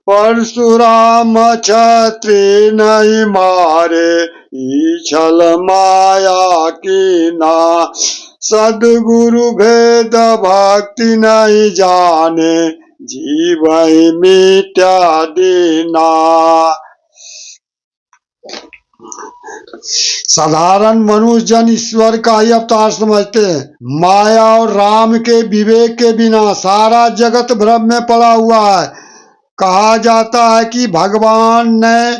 परशुराम छत्री नहीं मारे, छल माया की ना। सदगुरु भेद भक्ति नहीं जाने, जीव ही मिट्या दीना। साधारण मनुष्य जन ईश्वर का ही अवतार समझते हैं। माया और राम के विवेक के बिना सारा जगत भ्रम में पड़ा हुआ है। कहा जाता है कि भगवान ने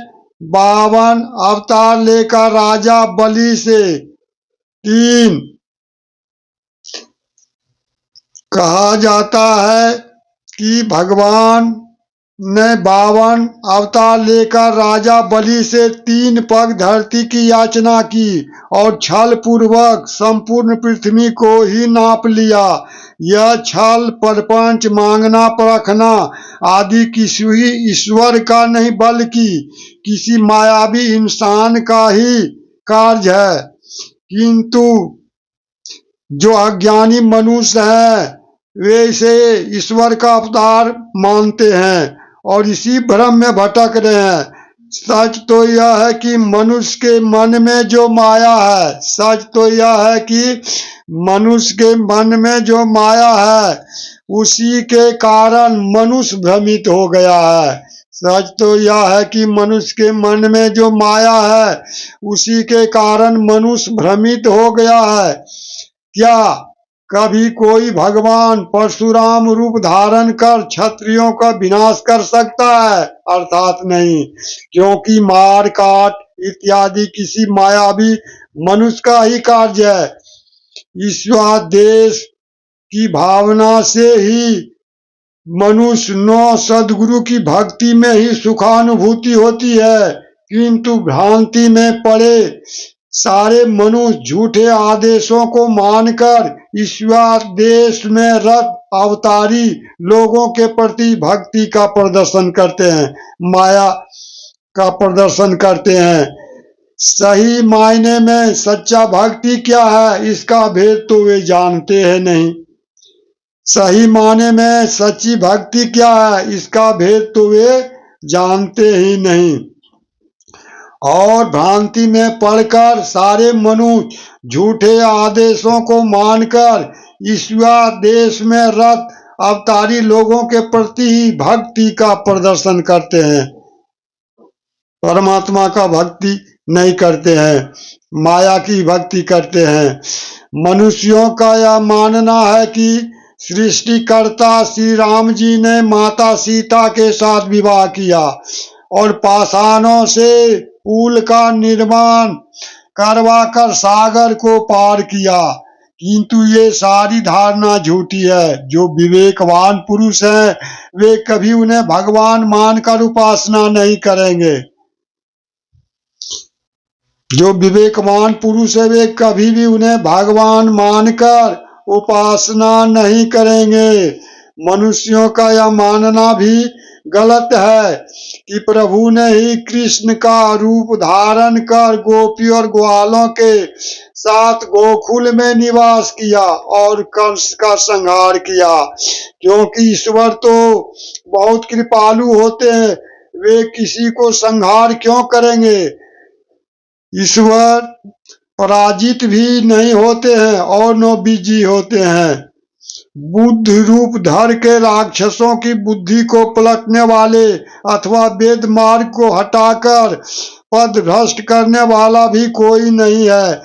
52 अवतार लेकर राजा बलि से 3 कहा जाता है कि भगवान ने 52 अवतार लेकर राजा बलि से 3 पग धरती की याचना की और छल पूर्वक संपूर्ण पृथ्वी को ही नाप लिया। यह छल प्रपंच मांगना परखना आदि किसी ही ईश्वर का नहीं बल्कि किसी मायावी इंसान का ही कार्य है। किंतु जो अज्ञानी मनुष्य हैं वे इसे ईश्वर का अवतार मानते हैं और इसी भ्रम में भटक रहे हैं। सच तो यह है कि मनुष्य के मन में जो माया है, सच तो यह है कि मनुष्य के मन में जो माया है उसी के कारण मनुष्य भ्रमित हो गया है। सच तो यह है कि मनुष्य के मन में जो माया है उसी के कारण मनुष्य भ्रमित हो गया है। क्या कभी कोई भगवान परशुराम रूप धारण कर क्षत्रियों का विनाश कर सकता है? अर्थात नहीं, क्योंकि मार काट इत्यादि किसी मायावी मनुष्य का ही कार्य है। ईश्वरादेश की भावना से ही मनुष्य नौ सदगुरु की भक्ति में ही सुखानुभूति होती है, किंतु भ्रांति में पड़े सारे मनुष्य झूठे आदेशों को मानकर ईश्वरादेश में रत अवतारी लोगों के प्रति भक्ति का प्रदर्शन करते हैं, माया का प्रदर्शन करते हैं। सही मायने में सच्चा भक्ति क्या है इसका भेद तो वे जानते हैं नहीं। सही माने में सच्ची भक्ति क्या है इसका भेद तो वे जानते ही नहीं और भ्रांति में पड़कर सारे मनुष्य झूठे आदेशों को मानकर ईश्वरादेश में रत अवतारी लोगों के प्रति ही भक्ति का प्रदर्शन करते हैं, परमात्मा का भक्ति नहीं करते हैं, माया की भक्ति करते हैं। मनुष्यों का यह मानना है कि सृष्टिकर्ता श्री राम जी ने माता सीता के साथ विवाह किया और पाषाणों से पुल का निर्माण करवाकर सागर को पार किया, किंतु ये सारी धारणा झूठी है। जो विवेकवान पुरुष हैं वे कभी उन्हें भगवान मानकर उपासना नहीं करेंगे। जो विवेकवान पुरुष है वे कभी भी उन्हें भगवान मानकर उपासना नहीं करेंगे। मनुष्यों का यह मानना भी गलत है कि प्रभु ने ही कृष्ण का रूप धारण कर गोपी और ग्वालों के साथ गोकुल में निवास किया और कंस का संहार किया, क्योंकि ईश्वर तो बहुत कृपालु होते हैं, वे किसी को संहार क्यों करेंगे। ईश्वर पराजित भी नहीं होते हैं और न बीजी होते हैं। बुद्ध रूप धर के राक्षसों की बुद्धि को पलटने वाले अथवा वेद मार्ग को हटाकर पद भ्रष्ट करने वाला भी कोई नहीं है।